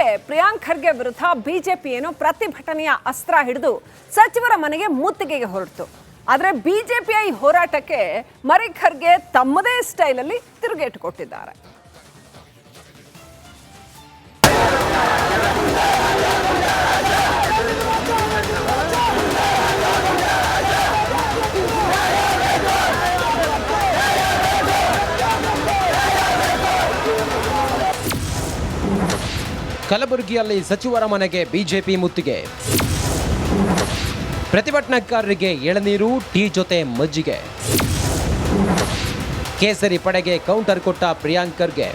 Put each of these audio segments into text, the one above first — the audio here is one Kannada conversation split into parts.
ಹಿಂಗೆ ಪ್ರಿಯಾಂಕ್ ಖರ್ಗೆ ವಿರುದ್ಧ ಬಿಜೆಪಿ ಏನೋ ಪ್ರತಿಭಟನೆಯ ಅಸ್ತ್ರ ಹಿಡಿದು ಸಚಿವರ ಮನೆಗೆ ಮುತ್ತಿಗೆಗೆ ಹೊರಟು. ಆದರೆ ಬಿಜೆಪಿಯ ಈ ಹೋರಾಟಕ್ಕೆ ಮರಿ ಖರ್ಗೆ ತಮ್ಮದೇ ಸ್ಟೈಲಲ್ಲಿ ತಿರುಗೇಟು ಕೊಟ್ಟಿದ್ದಾರೆ. ಕಲಬುರಗಿಯಲ್ಲಿ ಸಚಿವರ ಮನೆಗೆ ಬಿಜೆಪಿ ಮುತ್ತಿಗೆ. ಪ್ರತಿಭಟನಾಕಾರರಿಗೆ ಎಳನೀರು, ಟೀ ಜೊತೆ ಮಜ್ಜಿಗೆ. ಕೇಸರಿ ಪಡೆಗೆ ಕೌಂಟರ್ ಕೊಟ್ಟ ಪ್ರಿಯಾಂಕ್ ಖರ್ಗೆ.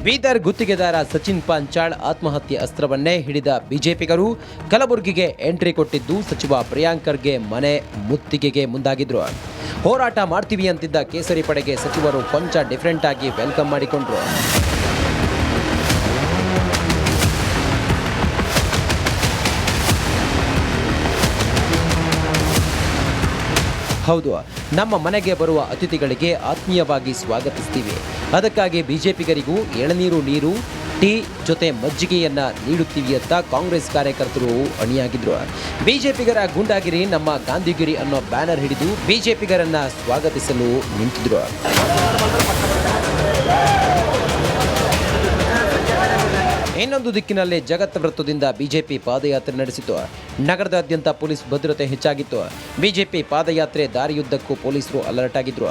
ಬೀದರ್ ಗುತ್ತಿಗೆದಾರ ಸಚಿನ್ ಪಾಂಚಾಳ್ ಆತ್ಮಹತ್ಯೆ ಅಸ್ತ್ರವನ್ನೇ ಹಿಡಿದ ಬಿಜೆಪಿಗರು ಕಲಬುರಗಿಗೆ ಎಂಟ್ರಿ ಕೊಟ್ಟಿದ್ದು ಸಚಿವ ಪ್ರಿಯಾಂಕ್ ಖರ್ಗೆ ಮನೆ ಮುತ್ತಿಗೆಗೆ ಮುಂದಾಗಿದ್ರು. ಹೋರಾಟ ಮಾಡ್ತೀವಿ ಅಂತಿದ್ದ ಕೇಸರಿ ಪಡೆಗೆ ಸಚಿವರು ಕೊಂಚ ಡಿಫರೆಂಟ್ ಆಗಿ ವೆಲ್ಕಮ್ ಮಾಡಿಕೊಂಡ್ರು. ಹೌದು, ನಮ್ಮ ಮನೆಗೆ ಬರುವ ಅತಿಥಿಗಳಿಗೆ ಆತ್ಮೀಯವಾಗಿ ಸ್ವಾಗತಿಸ್ತೀವಿ. ಅದಕ್ಕಾಗಿ ಬಿಜೆಪಿಗರಿಗೂ ಎಳನೀರು, ನೀರು, ಟೀ ಜೊತೆ ಮಜ್ಜಿಗೆಯನ್ನ ನೀಡುತ್ತೀವಿ ಅಂತ ಕಾಂಗ್ರೆಸ್ ಕಾರ್ಯಕರ್ತರು ಅಣಿಯಾಗಿದ್ರು. ಬಿಜೆಪಿಗರ ಗುಂಡಾಗಿರಿ ನಮ್ಮ ಗಾಂಧಿಗಿರಿ ಅನ್ನೋ ಬ್ಯಾನರ್ ಹಿಡಿದು ಬಿಜೆಪಿಗರನ್ನ ಸ್ವಾಗತಿಸಲು ನಿಂತಿದ್ರು. ಇನ್ನೊಂದು ದಿಕ್ಕಿನಲ್ಲಿ ಜಗತ್ ವೃತ್ತದಿಂದ ಬಿಜೆಪಿ ಪಾದಯಾತ್ರೆ ನಡೆಸಿತು. ನಗರದಾದ್ಯಂತ ಪೊಲೀಸ್ ಭದ್ರತೆ ಹೆಚ್ಚಾಗಿತ್ತು. ಬಿಜೆಪಿ ಪಾದಯಾತ್ರೆ ದಾರಿಯುದ್ದಕ್ಕೂ ಪೊಲೀಸರು ಅಲರ್ಟ್ ಆಗಿದ್ರು.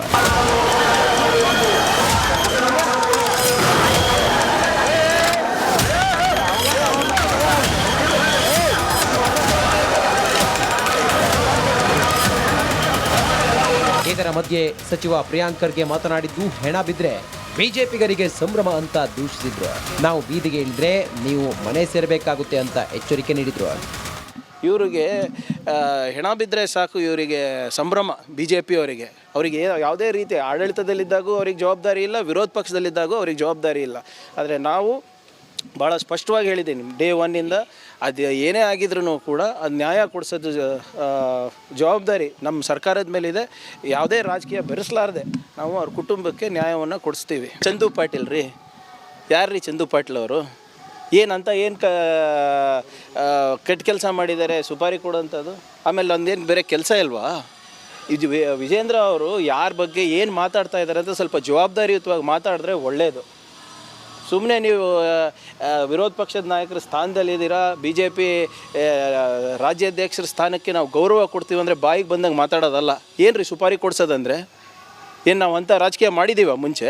ಇದರ ಮಧ್ಯೆ ಸಚಿವ ಪ್ರಿಯಾಂಕ್ ಖರ್ಗೆ ಮಾತನಾಡಿದ್ದು, ಹೆಣ ಬಿದ್ರೆ ಬಿಜೆಪಿಗರಿಗೆ ಸಂಭ್ರಮ ಅಂತ ದೂಷಿಸಿದ್ರು. ನಾವು ಬೀದಿಗೆ ಇಳಿದ್ರೆ ನೀವು ಮನೆ ಸೇರಬೇಕಾಗುತ್ತೆ ಅಂತ ಎಚ್ಚರಿಕೆ ನೀಡಿದ್ರು. ಇವರಿಗೆ ಹೆಣ ಬಿದ್ದರೆ ಸಾಕು, ಇವರಿಗೆ ಸಂಭ್ರಮ. ಬಿ ಜೆ ಪಿಯವರಿಗೆ ಅವರಿಗೆ ಯಾವುದೇ ರೀತಿ ಆಡಳಿತದಲ್ಲಿದ್ದಾಗೂ ಅವ್ರಿಗೆ ಜವಾಬ್ದಾರಿ ಇಲ್ಲ, ವಿರೋಧ ಪಕ್ಷದಲ್ಲಿದ್ದಾಗೂ ಅವ್ರಿಗೆ ಜವಾಬ್ದಾರಿ ಇಲ್ಲ. ಆದರೆ ನಾವು ಭಾಳ ಸ್ಪಷ್ಟವಾಗಿ ಹೇಳಿದ್ದೀನಿ, ಡೇ ಒನ್ನಿಂದ ಅದು ಏನೇ ಆಗಿದ್ರೂ ಕೂಡ ಅದು ನ್ಯಾಯ ಕೊಡಿಸೋದು ಜವಾಬ್ದಾರಿ ನಮ್ಮ ಸರ್ಕಾರದ ಮೇಲಿದೆ. ಯಾವುದೇ ರಾಜಕೀಯ ಬೆರೆಸಲಾರದೆ ನಾವು ಅವ್ರ ಕುಟುಂಬಕ್ಕೆ ನ್ಯಾಯವನ್ನು ಕೊಡಿಸ್ತೀವಿ. ಚಂದು ಪಾಟೀಲ್ ರೀ, ಯಾರು ರೀ ಚಂದು ಪಾಟೀಲ್ ಅವರು? ಏನು ಕೆಟ್ಟ ಕೆಲಸ ಮಾಡಿದ್ದಾರೆ, ಸುಪಾರಿ ಕೊಡೋಂಥದ್ದು? ಆಮೇಲೆ ಒಂದೇನು ಬೇರೆ ಕೆಲಸ ಇಲ್ವಾ? ಇದು ವಿಜೇಂದ್ರ ಅವರು ಯಾರ ಬಗ್ಗೆ ಏನು ಮಾತಾಡ್ತಾ ಇದ್ದಾರೆ ಅಂತ ಸ್ವಲ್ಪ ಜವಾಬ್ದಾರಿಯುತವಾಗಿ ಮಾತಾಡಿದ್ರೆ ಒಳ್ಳೆಯದು. ಸುಮ್ಮನೆ ನೀವು ವಿರೋಧ ಪಕ್ಷದ ನಾಯಕರ ಸ್ಥಾನದಲ್ಲಿದ್ದೀರಾ, ಬಿ ಜೆ ಪಿ ರಾಜ್ಯಾಧ್ಯಕ್ಷರ ಸ್ಥಾನಕ್ಕೆ ನಾವು ಗೌರವ ಕೊಡ್ತೀವಿ ಅಂದರೆ ಬಾಯಿಗೆ ಬಂದಂಗೆ ಮಾತಾಡೋದಲ್ಲ. ಏನು ರೀ ಸುಪಾರಿ ಕೊಡ್ಸೋದಂದರೆ? ಏನು ನಾವು ಅಂಥ ರಾಜಕೀಯ ಮಾಡಿದ್ದೀವ ಮುಂಚೆ?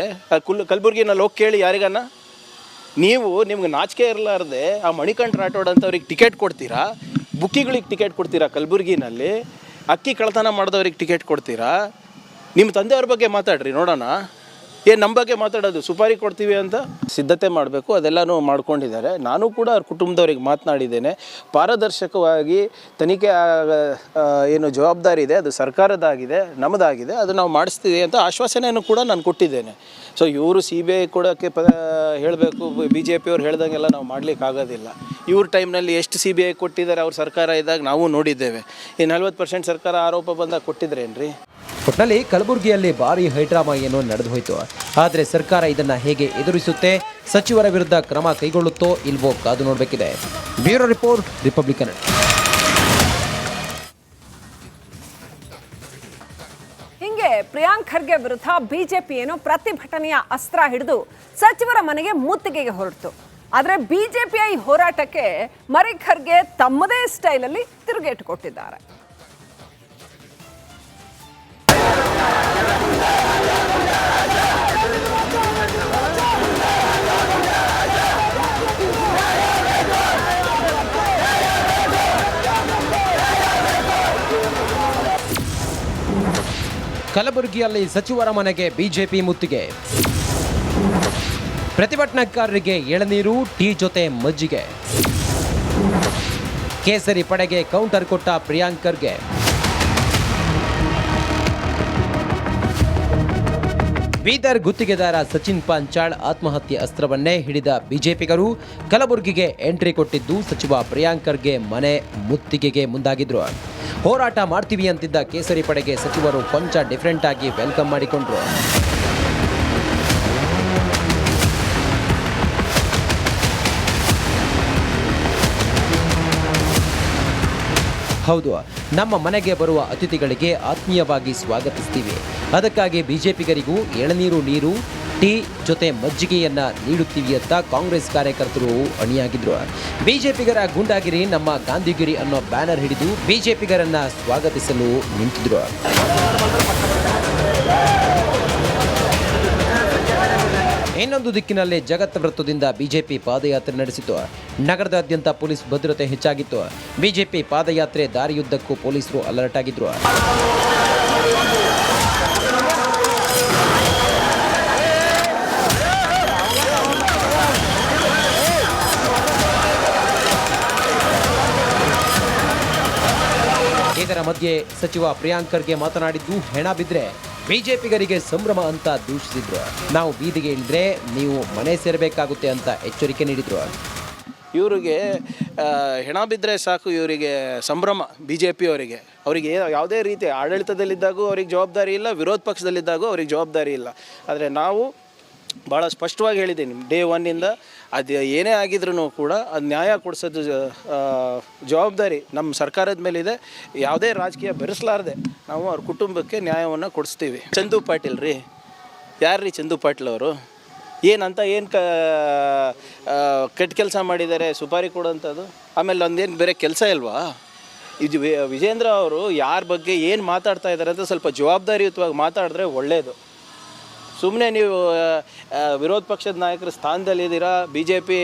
ಕಲಬುರ್ಗಿನಲ್ಲಿ ಹೋಗಿ ಕೇಳಿ ಯಾರಿಗನ್ನ. ನಿಮ್ಗೆ ನಾಚಿಕೆ ಇರಲಾರ್ದೆ ಆ ಮಣಿಕಂಠ ರಾಠೋಡ್ ಅಂತವ್ರಿಗೆ ಟಿಕೆಟ್ ಕೊಡ್ತೀರಾ, ಬುಕ್ಕಿಗಳಿಗೆ ಟಿಕೆಟ್ ಕೊಡ್ತೀರಾ, ಕಲಬುರ್ಗಿನಲ್ಲಿ ಅಕ್ಕಿ ಕಳ್ಳತನ ಮಾಡಿದವ್ರಿಗೆ ಟಿಕೆಟ್ ಕೊಡ್ತೀರಾ? ನಿಮ್ಮ ತಂದೆಯವ್ರ ಬಗ್ಗೆ ಮಾತಾಡ್ರಿ ನೋಡೋಣ. ಏನು ನಮ್ಮ ಬಗ್ಗೆ ಮಾತಾಡೋದು ಸುಪಾರಿ ಕೊಡ್ತೀವಿ ಅಂತ? ಸಿದ್ಧತೆ ಮಾಡಬೇಕು, ಅದೆಲ್ಲನೂ ಮಾಡ್ಕೊಂಡಿದ್ದಾರೆ. ನಾನು ಕೂಡ ಅವ್ರ ಕುಟುಂಬದವ್ರಿಗೆ ಮಾತನಾಡಿದ್ದೇನೆ. ಪಾರದರ್ಶಕವಾಗಿ ತನಿಖೆ ಏನು ಜವಾಬ್ದಾರಿ ಇದೆ ಅದು ಸರ್ಕಾರದಾಗಿದೆ, ನಮ್ಮದಾಗಿದೆ, ಅದು ನಾವು ಮಾಡಿಸ್ತೀವಿ ಅಂತ ಆಶ್ವಾಸನೆಯನ್ನು ಕೂಡ ನಾನು ಕೊಟ್ಟಿದ್ದೇನೆ. ಸೊ ಇವರು ಸಿ ಬಿ ಐ ಕೊಡೋಕ್ಕೆ ಹೇಳಬೇಕು, ಬಿ ಜೆ ಪಿಯವ್ರು ಹೇಳ್ದಂಗೆಲ್ಲ ನಾವು ಮಾಡಲಿಕ್ಕಾಗೋದಿಲ್ಲ. ಇವ್ರ ಟೈಮ್ನಲ್ಲಿ ಎಷ್ಟು ಸಿ ಬಿ ಐ ಕೊಟ್ಟಿದ್ದಾರೆ ಅವ್ರ ಸರ್ಕಾರ ಇದ್ದಾಗ ನಾವು ನೋಡಿದ್ದೇವೆ. ಈ 40% ಸರ್ಕಾರ ಆರೋಪ ಬಂದಾಗ ಕೊಟ್ಟಿದ್ರೇನ್ರಿ? ಒಟ್ಟಿನಲ್ಲಿ ಕಲಬುರಗಿಯಲ್ಲಿ ಭಾರಿ ಹೈಡ್ರಾಮಾ ಏನೋ ನಡೆದು ಹೋಯಿತು. ಆದರೆ ಸರ್ಕಾರ ಇದನ್ನ ಹೇಗೆ ಎದುರಿಸುತ್ತೆ, ಸಚಿವರ ವಿರುದ್ಧ ಕ್ರಮ ಕೈಗೊಳ್ಳುತ್ತೋ ಇಲ್ವೋ ಕಾದು ನೋಡಬೇಕಿದೆ. Bureau report, republic. ಹಿಂಗೆ ಪ್ರಿಯಾಂಕ್ ಖರ್ಗೆ ವಿರುದ್ಧ ಬಿಜೆಪಿ ಏನೋ ಪ್ರತಿಭಟನೆಯ ಅಸ್ತ್ರ ಹಿಡಿದು ಸಚಿವರ ಮನೆಗೆ ಮುತ್ತಿಗೆಗೆ ಹೊರಟು. ಆದರೆ ಬಿಜೆಪಿಯ ಈ ಹೋರಾಟಕ್ಕೆ ಮರಿ ಖರ್ಗೆ ತಮ್ಮದೇ ಸ್ಟೈಲಲ್ಲಿ ತಿರುಗೇಟು ಕೊಟ್ಟಿದ್ದಾರೆ. ಕಲಬುರಗಿಯಲ್ಲಿ ಸಚಿವರ ಮನೆಗೆ ಬಿಜೆಪಿ ಮುತ್ತಿಗೆ. ಪ್ರತಿಭಟನಾಕಾರರಿಗೆ ಎಳನೀರು, ಟೀ ಜೊತೆ ಮಜ್ಜಿಗೆ. ಕೇಸರಿ ಪಡೆಗೆ ಕೌಂಟರ್ ಕೊಟ್ಟ ಪ್ರಿಯಾಂಕ್ ಖರ್ಗೆ. ಬೀದರ್ ಗುತ್ತಿಗೆದಾರ ಸಚಿನ್ ಪಾಂಚಾಳ್ ಆತ್ಮಹತ್ಯೆ ಅಸ್ತ್ರವನ್ನೇ ಹಿಡಿದ ಬಿಜೆಪಿಗರು ಕಲಬುರಗಿಗೆ ಎಂಟ್ರಿ ಕೊಟ್ಟಿದ್ದು ಸಚಿವ ಪ್ರಿಯಾಂಕ್ ಖರ್ಗೆ ಮನೆ ಮುತ್ತಿಗೆಗೆ ಮುಂದಾಗಿದ್ರು. ಹೋರಾಟ ಮಾಡ್ತೀವಿ ಅಂತಿದ್ದ ಕೇಸರಿ ಪಡೆಗೆ ಸಚಿವರು ಕೊಂಚ ಡಿಫರೆಂಟ್ ಆಗಿ ವೆಲ್ಕಮ್ ಮಾಡಿಕೊಂಡ್ರು. ಹೌದು, ನಮ್ಮ ಮನೆಗೆ ಬರುವ ಅತಿಥಿಗಳಿಗೆ ಆತ್ಮೀಯವಾಗಿ ಸ್ವಾಗತಿಸ್ತೀವಿ. ಅದಕ್ಕಾಗಿ ಬಿಜೆಪಿಗರಿಗೂ ಎಳನೀರು ನೀರು, ಟೀ ಜೊತೆ ಮಜ್ಜಿಗೆಯನ್ನ ನೀಡುತ್ತೀವಿ ಅಂತ ಕಾಂಗ್ರೆಸ್ ಕಾರ್ಯಕರ್ತರು ಅಣಿಯಾಗಿದ್ರು. ಬಿಜೆಪಿಗರ ಗೂಂಡಾಗಿರಿ ನಮ್ಮ ಗಾಂಧಿಗಿರಿ ಅನ್ನೋ ಬ್ಯಾನರ್ ಹಿಡಿದು ಬಿಜೆಪಿಗರನ್ನ ಸ್ವಾಗತಿಸಲು ನಿಂತಿದ್ರು. ಇನ್ನೊಂದು ದಿಕ್ಕಿನಲ್ಲಿ ಜಗತ್ ವೃತ್ತದಿಂದ ಬಿಜೆಪಿ ಪಾದಯಾತ್ರೆ ನಡೆಸಿತು. ನಗರದಾದ್ಯಂತ ಪೊಲೀಸ್ ಭದ್ರತೆ ಹೆಚ್ಚಾಗಿತ್ತು. ಬಿಜೆಪಿ ಪಾದಯಾತ್ರೆ ದಾರಿಯುದ್ದಕ್ಕೂ ಪೊಲೀಸರು ಅಲರ್ಟ್ ಆಗಿದ್ರು. ಇದರ ಮಧ್ಯೆ ಸಚಿವ ಪ್ರಿಯಾಂಕ್ ಖರ್ಗೆ ಮಾತನಾಡಿದ್ದು, ಹೆಣ ಬಿದ್ರೆ ಬಿಜೆಪಿಗರಿಗೆ ಸಂಭ್ರಮ ಅಂತ ದೂಷಿಸಿದ್ರು. ನಾವು ಬೀದಿಗೆ ಇಳಿದ್ರೆ ನೀವು ಮನೆ ಸೇರಬೇಕಾಗುತ್ತೆ ಅಂತ ಎಚ್ಚರಿಕೆ ನೀಡಿದ್ರು. ಇವರಿಗೆ ಹೆಣ ಬಿದ್ದರೆ ಸಾಕು, ಇವರಿಗೆ ಸಂಭ್ರಮ. ಬಿ ಜೆ ಪಿಯವರಿಗೆ ಅವರಿಗೆ ಯಾವುದೇ ರೀತಿ ಆಡಳಿತದಲ್ಲಿದ್ದಾಗೂ ಅವ್ರಿಗೆ ಜವಾಬ್ದಾರಿ ಇಲ್ಲ, ವಿರೋಧ ಪಕ್ಷದಲ್ಲಿದ್ದಾಗೂ ಅವ್ರಿಗೆ ಜವಾಬ್ದಾರಿ ಇಲ್ಲ. ಆದರೆ ನಾವು ಭಾಳ ಸ್ಪಷ್ಟವಾಗಿ ಹೇಳಿದ್ದೀನಿ, ಡೇ ಒನ್ನಿಂದ ಅದು ಏನೇ ಆಗಿದ್ರೂ ಕೂಡ ಅದು ನ್ಯಾಯ ಕೊಡಿಸೋದು ಜವಾಬ್ದಾರಿ ನಮ್ಮ ಸರ್ಕಾರದ ಮೇಲಿದೆ. ಯಾವುದೇ ರಾಜಕೀಯ ಬೆರೆಸಲಾರದೆ ನಾವು ಅವ್ರ ಕುಟುಂಬಕ್ಕೆ ನ್ಯಾಯವನ್ನು ಕೊಡಿಸ್ತೀವಿ. ಚಂದು ಪಾಟೀಲ್ ರೀ, ಯಾರ್ರೀ ಚಂದು ಪಾಟೀಲ್ ಅವರು? ಏನು ಕೆಟ್ಟ ಕೆಲಸ ಮಾಡಿದ್ದಾರೆ, ಸುಪಾರಿ ಕೊಡೋಂಥದ್ದು? ಆಮೇಲೆ ಒಂದೇನು ಬೇರೆ ಕೆಲಸ ಇಲ್ವಾ? ಇದು ವಿಜೇಂದ್ರ ಅವರು ಯಾರ ಬಗ್ಗೆ ಏನು ಮಾತಾಡ್ತಾ ಇದ್ದಾರೆ ಅಂತ ಸ್ವಲ್ಪ ಜವಾಬ್ದಾರಿಯುತವಾಗಿ ಮಾತಾಡಿದ್ರೆ ಒಳ್ಳೆಯದು. ಸುಮ್ಮನೆ ನೀವು ವಿರೋಧ ಪಕ್ಷದ ನಾಯಕರ ಸ್ಥಾನದಲ್ಲಿದ್ದೀರಾ, ಬಿ ಜೆ ಪಿ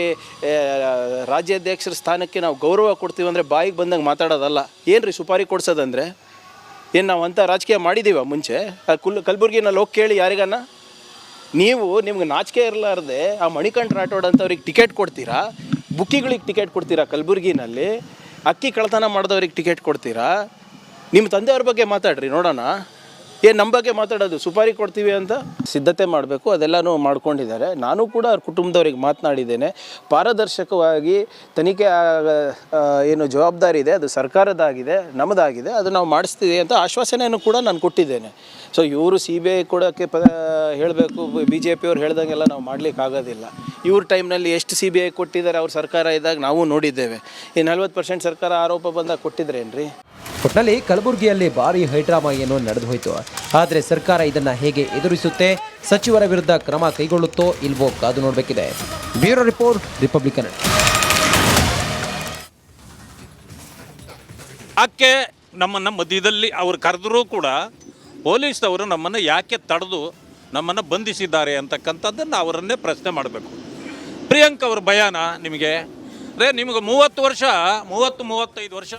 ರಾಜ್ಯಾಧ್ಯಕ್ಷರ ಸ್ಥಾನಕ್ಕೆ ನಾವು ಗೌರವ ಕೊಡ್ತೀವಿ ಅಂದರೆ ಬಾಯಿಗೆ ಬಂದಂಗೆ ಮಾತಾಡೋದಲ್ಲ. ಏನು ರೀ ಸುಪಾರಿ ಕೊಡ್ಸೋದಂದರೆ? ಏನು ನಾವು ಅಂಥ ರಾಜಕೀಯ ಮಾಡಿದ್ದೀವ ಮುಂಚೆ? ಕಲಬುರ್ಗಿನಲ್ಲಿ ಹೋಗಿ ಕೇಳಿ ಯಾರಿಗನ್ನ. ನಿಮ್ಗೆ ನಾಚಿಕೆ ಇರಲಾರ್ದೆ ಆ ಮಣಿಕಂಠ ರಾಠೋಡ್ ಅಂತವ್ರಿಗೆ ಟಿಕೆಟ್ ಕೊಡ್ತೀರಾ, ಬುಕ್ಕಿಗಳಿಗೆ ಟಿಕೆಟ್ ಕೊಡ್ತೀರಾ, ಕಲಬುರ್ಗಿನಲ್ಲಿ ಅಕ್ಕಿ ಕಳ್ಳತನ ಮಾಡಿದವ್ರಿಗೆ ಟಿಕೆಟ್ ಕೊಡ್ತೀರಾ? ನಿಮ್ಮ ತಂದೆಯವ್ರ ಬಗ್ಗೆ ಮಾತಾಡ್ರಿ ನೋಡೋಣ. ಏನು ನಮ್ಮ ಬಗ್ಗೆ ಮಾತಾಡೋದು ಸುಪಾರಿ ಕೊಡ್ತೀವಿ ಅಂತ? ಸಿದ್ಧತೆ ಮಾಡಬೇಕು, ಅದೆಲ್ಲನೂ ಮಾಡ್ಕೊಂಡಿದ್ದಾರೆ. ನಾನು ಕೂಡ ಅವ್ರ ಕುಟುಂಬದವ್ರಿಗೆ ಮಾತನಾಡಿದ್ದೇನೆ. ಪಾರದರ್ಶಕವಾಗಿ ತನಿಖೆ ಏನು ಜವಾಬ್ದಾರಿ ಇದೆ ಅದು ಸರ್ಕಾರದಾಗಿದೆ, ನಮ್ಮದಾಗಿದೆ, ಅದು ನಾವು ಮಾಡಿಸ್ತೀವಿ ಅಂತ ಆಶ್ವಾಸನೆಯನ್ನು ಕೂಡ ನಾನು ಕೊಟ್ಟಿದ್ದೇನೆ. ಸೊ ಇವರು ಸಿ ಬಿ ಐ ಕೊಡೋಕ್ಕೆ ಹೇಳಬೇಕು, ಬಿ ಜೆ ಪಿಯವ್ರು ಹೇಳ್ದಂಗೆಲ್ಲ ನಾವು ಮಾಡಲಿಕ್ಕೆ ಆಗೋದಿಲ್ಲ. ಇವ್ರ ಟೈಮ್ನಲ್ಲಿ ಎಷ್ಟು ಸಿ ಬಿ ಐ ಕೊಟ್ಟಿದ್ದಾರೆ ಅವ್ರ ಸರ್ಕಾರ ಇದ್ದಾಗ ನಾವು ನೋಡಿದ್ದೇವೆ. ಈ 40% ಸರ್ಕಾರ ಆರೋಪ ಬಂದಾಗ ಕೊಟ್ಟಿದ್ರೇನ್ರಿ? ಒಟ್ಟಿನಲ್ಲಿ ಕಲಬುರಗಿಯಲ್ಲಿ ಭಾರಿ ಹೈಡ್ರಾಮಾ ಏನೋ ನಡೆದು ಹೋಯಿತು. ಆದರೆ ಸರ್ಕಾರ ಇದನ್ನ ಹೇಗೆ ಎದುರಿಸುತ್ತೆ, ಸಚಿವರ ವಿರುದ್ಧ ಕ್ರಮ ಕೈಗೊಳ್ಳುತ್ತೋ ಇಲ್ವೋ ಕಾದು ನೋಡಬೇಕಿದೆ. Bureau report, Republic Kannada. ಯಾಕೆ ನಮ್ಮನ್ನು ಮಧ್ಯದಲ್ಲಿ ಅವ್ರು ಕರೆದರೂ ಕೂಡ ಪೊಲೀಸ್ನವರು ನಮ್ಮನ್ನು ಯಾಕೆ ತಡೆದು ನಮ್ಮನ್ನು ಬಂಧಿಸಿದ್ದಾರೆ ಅಂತಕ್ಕಂಥದ್ದನ್ನು ಅವರನ್ನೇ ಪ್ರಶ್ನೆ ಮಾಡಬೇಕು. ಪ್ರಿಯಾಂಕ್ ಅವ್ರ ಭಯಾನ ನಿಮಗೆ? ನಿಮಗೆ 30 ವರ್ಷ 35 ವರ್ಷ